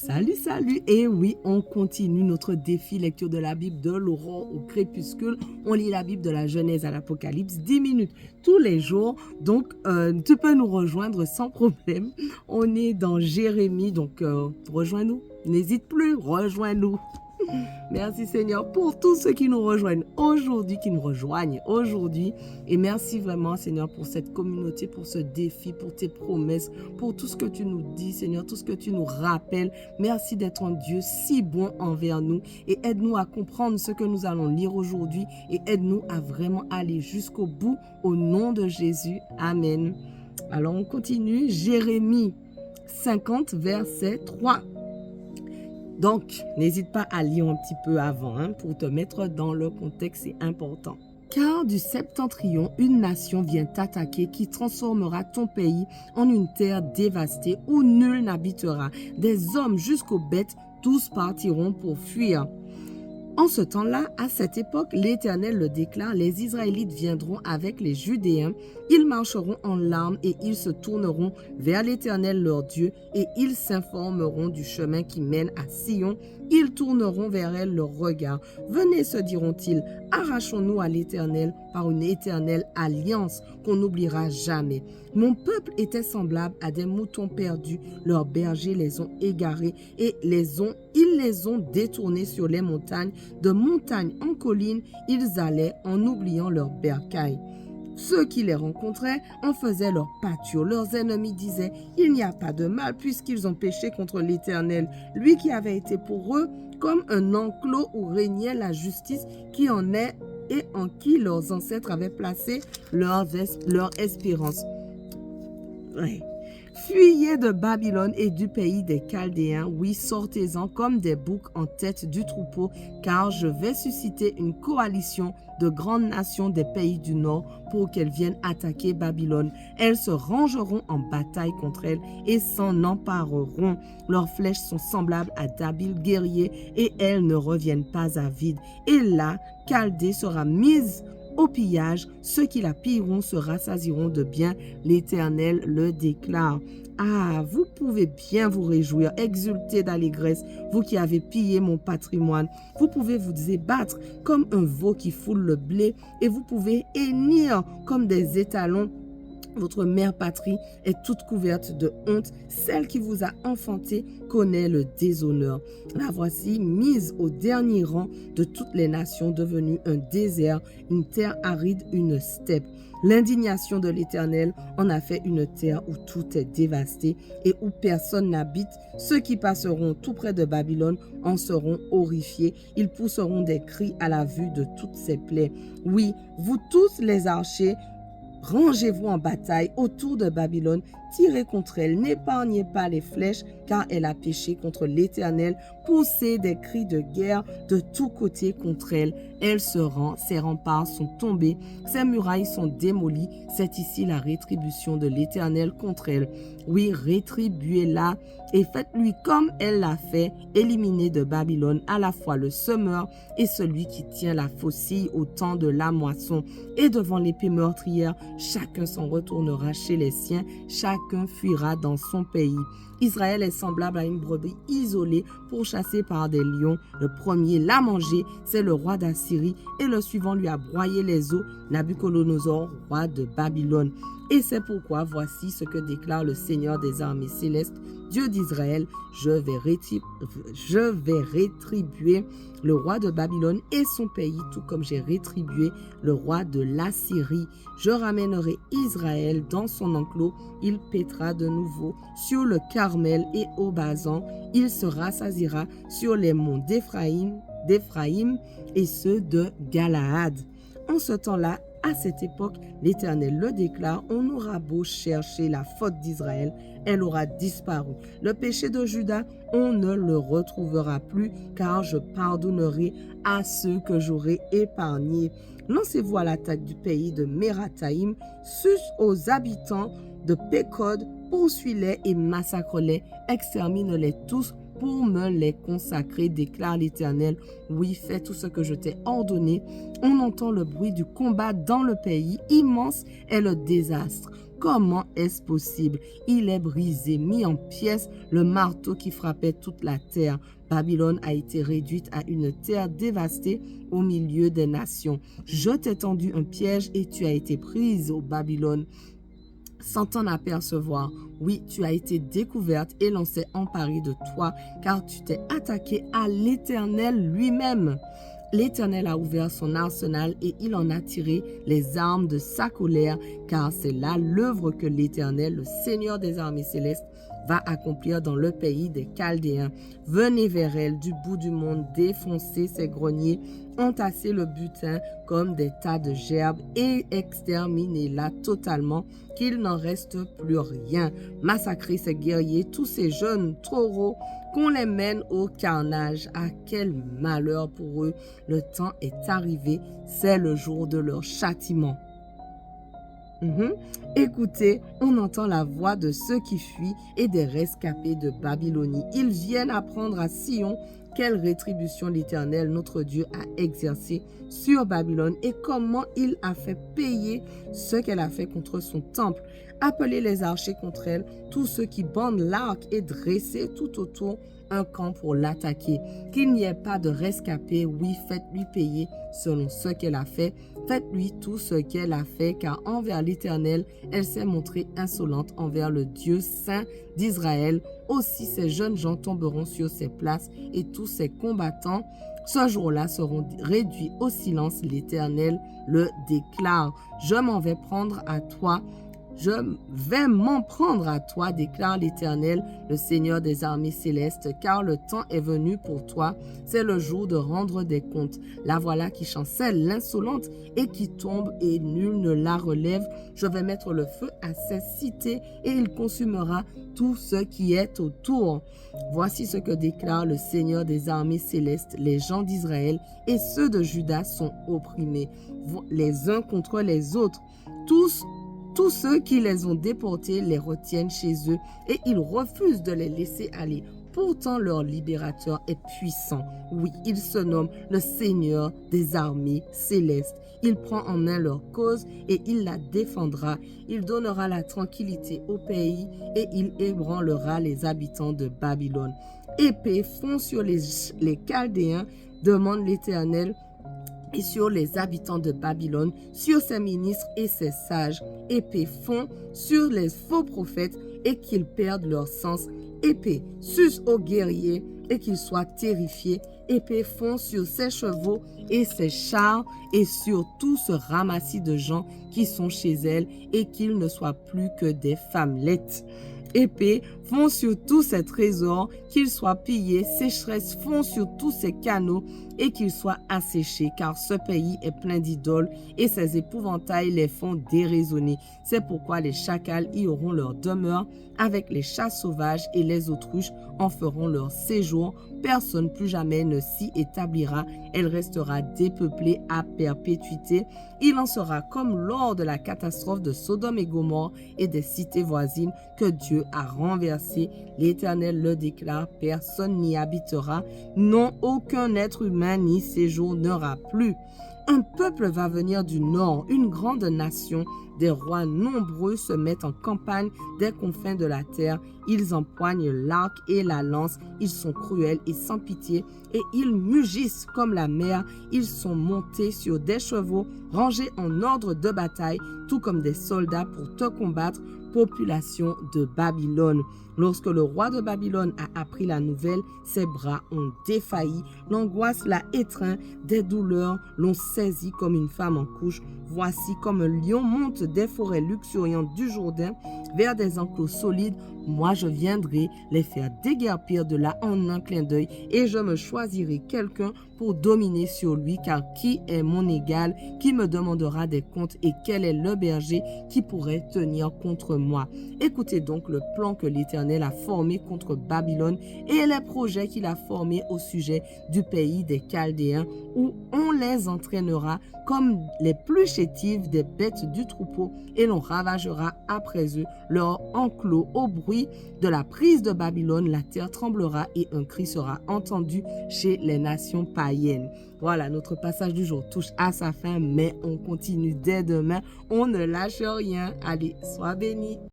Salut, salut! Et oui, on continue notre défi lecture de la Bible de l'aurore au crépuscule. On lit la Bible de la Genèse à l'Apocalypse, 10 minutes tous les jours. Donc, tu peux nous rejoindre sans problème. On est dans Jérémie, donc rejoins-nous. N'hésite plus, rejoins-nous. Merci Seigneur pour tous ceux qui nous rejoignent aujourd'hui, et merci vraiment Seigneur pour cette communauté, pour ce défi, pour tes promesses, pour tout ce que tu nous dis Seigneur, tout ce que tu nous rappelles. Merci d'être un Dieu si bon envers nous et aide-nous à comprendre ce que nous allons lire aujourd'hui et aide-nous à vraiment aller jusqu'au bout au nom de Jésus. Amen. Alors on continue, Jérémie 50 verset 3. Donc, n'hésite pas à lire un petit peu avant pour te mettre dans le contexte, c'est important. Car du septentrion, une nation vient t'attaquer qui transformera ton pays en une terre dévastée où nul n'habitera. Des hommes jusqu'aux bêtes, tous partiront pour fuir. En ce temps-là, à cette époque, l'Éternel le déclare, les Israélites viendront avec les Judéens, ils marcheront en larmes et ils se tourneront vers l'Éternel leur Dieu et ils s'informeront du chemin qui mène à Sion. Ils tourneront vers elle leur regard. Venez, se diront-ils, arrachons-nous à l'Éternel par une éternelle alliance qu'on n'oubliera jamais. Mon peuple était semblable à des moutons perdus. Leurs bergers les ont égarés et ils les ont détournés sur les montagnes. De montagne en colline, ils allaient en oubliant leurs bercailles. Ceux qui les rencontraient en faisaient leur pâture. Leurs ennemis disaient, il n'y a pas de mal puisqu'ils ont péché contre l'Éternel, lui qui avait été pour eux comme un enclos où régnait la justice, qui en est et en qui leurs ancêtres avaient placé leur espérance. Ouais. Fuyez de Babylone et du pays des Chaldéens, oui, sortez-en comme des boucs en tête du troupeau, car je vais susciter une coalition de grandes nations des pays du Nord pour qu'elles viennent attaquer Babylone. Elles se rangeront en bataille contre elle et s'en empareront. Leurs flèches sont semblables à d'habiles guerriers et elles ne reviennent pas à vide. Et là, Chaldée sera mise au pillage, ceux qui la pilleront se rassasieront de bien, l'Éternel le déclare. Ah, vous pouvez bien vous réjouir, exulter d'allégresse, vous qui avez pillé mon patrimoine. Vous pouvez vous ébattre comme un veau qui foule le blé et vous pouvez hennir comme des étalons. Votre mère patrie est toute couverte de honte. Celle qui vous a enfanté connaît le déshonneur. La voici mise au dernier rang de toutes les nations, devenue un désert, une terre aride, une steppe. L'indignation de l'Éternel en a fait une terre où tout est dévasté et où personne n'habite. Ceux qui passeront tout près de Babylone en seront horrifiés. Ils pousseront des cris à la vue de toutes ces plaies. Oui, vous tous les archers, rangez-vous en bataille autour de Babylone, tirez contre elle, n'épargnez pas les flèches, car elle a péché contre l'Éternel. Poussez des cris de guerre de tous côtés contre elle. Elle se rend, ses remparts sont tombés, ses murailles sont démolies. C'est ici la rétribution de l'Éternel contre elle. Oui, rétribuez-la et faites-lui comme elle l'a fait, éliminez de Babylone à la fois le semeur et celui qui tient la faucille au temps de la moisson. Et devant l'épée meurtrière, chacun s'en retournera chez les siens, chacun fuira dans son pays. Israël est semblable à une brebis isolée pourchassée par des lions. Le premier l'a mangé, c'est le roi d'Assyrie, et le suivant lui a broyé les os, Nabuchodonosor, roi de Babylone. Et c'est pourquoi voici ce que déclare le Seigneur des armées célestes, Dieu d'Israël, je vais rétribuer le roi de Babylone et son pays, tout comme j'ai rétribué le roi de l'Assyrie. Je ramènerai Israël dans son enclos, il paîtra de nouveau sur le Carmel et au Basan, il se rassasiera sur les monts d'Éphraïm et ceux de Galaad. En ce temps-là, à cette époque, l'Éternel le déclare, on aura beau chercher la faute d'Israël, elle aura disparu. Le péché de Juda, on ne le retrouvera plus, car je pardonnerai à ceux que j'aurai épargnés. Lancez-vous à l'attaque du pays de Mérathaïm, sus aux habitants de Pécod, poursuis-les et massacre-les, extermine-les tous, pour me les consacrer, déclare l'Éternel. Oui, fais tout ce que je t'ai ordonné. On entend le bruit du combat dans le pays. Immense est le désastre. Comment est-ce possible? Il est brisé, mis en pièces, le marteau qui frappait toute la terre. Babylone a été réduite à une terre dévastée au milieu des nations. Je t'ai tendu un piège et tu as été prise, ô Babylone, sans t'en apercevoir. Oui, tu as été découverte et l'on s'est emparé de toi, car tu t'es attaqué à l'Éternel lui-même. L'Éternel a ouvert son arsenal et il en a tiré les armes de sa colère, car c'est là l'œuvre que l'Éternel, le Seigneur des armées célestes, va accomplir dans le pays des Chaldéens. Venez vers elle du bout du monde, défoncez ses greniers, entassez le butin comme des tas de gerbes et exterminez-la totalement, qu'il n'en reste plus rien. Massacrez ses guerriers, tous ces jeunes taureaux, qu'on les mène au carnage. Ah, quel malheur pour eux! Le temps est arrivé, c'est le jour de leur châtiment. Écoutez, on entend la voix de ceux qui fuient et des rescapés de Babylonie. Ils viennent apprendre à Sion quelle rétribution l'Éternel, notre Dieu, a exercée sur Babylone et comment il a fait payer ce qu'elle a fait contre son temple. Appelez les archers contre elle, tous ceux qui bandent l'arc et dressez tout autour un camp pour l'attaquer. Qu'il n'y ait pas de rescapé, oui, faites-lui payer selon ce qu'elle a fait. Faites-lui tout ce qu'elle a fait, car envers l'Éternel, elle s'est montrée insolente envers le Dieu saint d'Israël. Aussi ces jeunes gens tomberont sur ses places et tous ses combattants ce jour-là seront réduits au silence. L'Éternel le déclare. Je m'en vais prendre à toi. Je vais m'en prendre à toi, déclare l'Éternel, le Seigneur des armées célestes, car le temps est venu pour toi, c'est le jour de rendre des comptes. La voilà qui chancelle, l'insolente, et qui tombe, et nul ne la relève. Je vais mettre le feu à ces cités, et il consumera tout ce qui est autour. Voici ce que déclare le Seigneur des armées célestes. Les gens d'Israël et ceux de Juda sont opprimés, les uns contre les autres. Tous ceux qui les ont déportés les retiennent chez eux et ils refusent de les laisser aller. Pourtant, leur libérateur est puissant. Oui, il se nomme le Seigneur des armées célestes. Il prend en main leur cause et il la défendra. Il donnera la tranquillité au pays et il ébranlera les habitants de Babylone. Épée fond sur les Chaldéens, demande l'Éternel, et sur les habitants de Babylone, sur ses ministres et ses sages. Épée fond sur les faux prophètes et qu'ils perdent leur sens. Épée suce aux guerriers et qu'ils soient terrifiés. Épée fond sur ses chevaux et ses chars et sur tout ce ramassis de gens qui sont chez elle et qu'ils ne soient plus que des femmelettes. Épée fond sur tous ses trésors, qu'ils soient pillés, sécheresse fond sur tous ses canaux et qu'ils soient asséchés, car ce pays est plein d'idoles et ses épouvantails les font déraisonner. C'est pourquoi les chacals y auront leur demeure, avec les chats sauvages et les autruches en feront leur séjour. Personne plus jamais ne s'y établira, elle restera dépeuplée à perpétuité. Il en sera comme lors de la catastrophe de Sodome et Gomorrhe et des cités voisines que Dieu a renversées. L'Éternel le déclare, personne n'y habitera, non, aucun être humain n'y séjournera plus. Un peuple va venir du nord, une grande nation, des rois nombreux se mettent en campagne des confins de la terre. Ils empoignent l'arc et la lance, ils sont cruels et sans pitié, et ils mugissent comme la mer. Ils sont montés sur des chevaux, rangés en ordre de bataille, tout comme des soldats pour te combattre, population de Babylone. Lorsque le roi de Babylone a appris la nouvelle, ses bras ont défailli, l'angoisse l'a étreint, des douleurs l'ont saisi comme une femme en couche. Voici comme un lion monte des forêts luxuriantes du Jourdain vers des enclos solides. Moi, je viendrai les faire déguerpir de là en un clin d'œil et je me choisirai quelqu'un pour dominer sur lui, car qui est mon égal, qui me demandera des comptes et quel est le berger qui pourrait tenir contre moi? Écoutez donc le plan que l'Éternel l'Éternel a formés contre Babylone et les projets qu'il a formés au sujet du pays des Chaldéens, où on les entraînera comme les plus chétives des bêtes du troupeau et l'on ravagera après eux leur enclos. Au bruit de la prise de Babylone, la terre tremblera et un cri sera entendu chez les nations païennes. Voilà, notre passage du jour touche à sa fin, mais on continue dès demain. On ne lâche rien. Allez, sois bénis.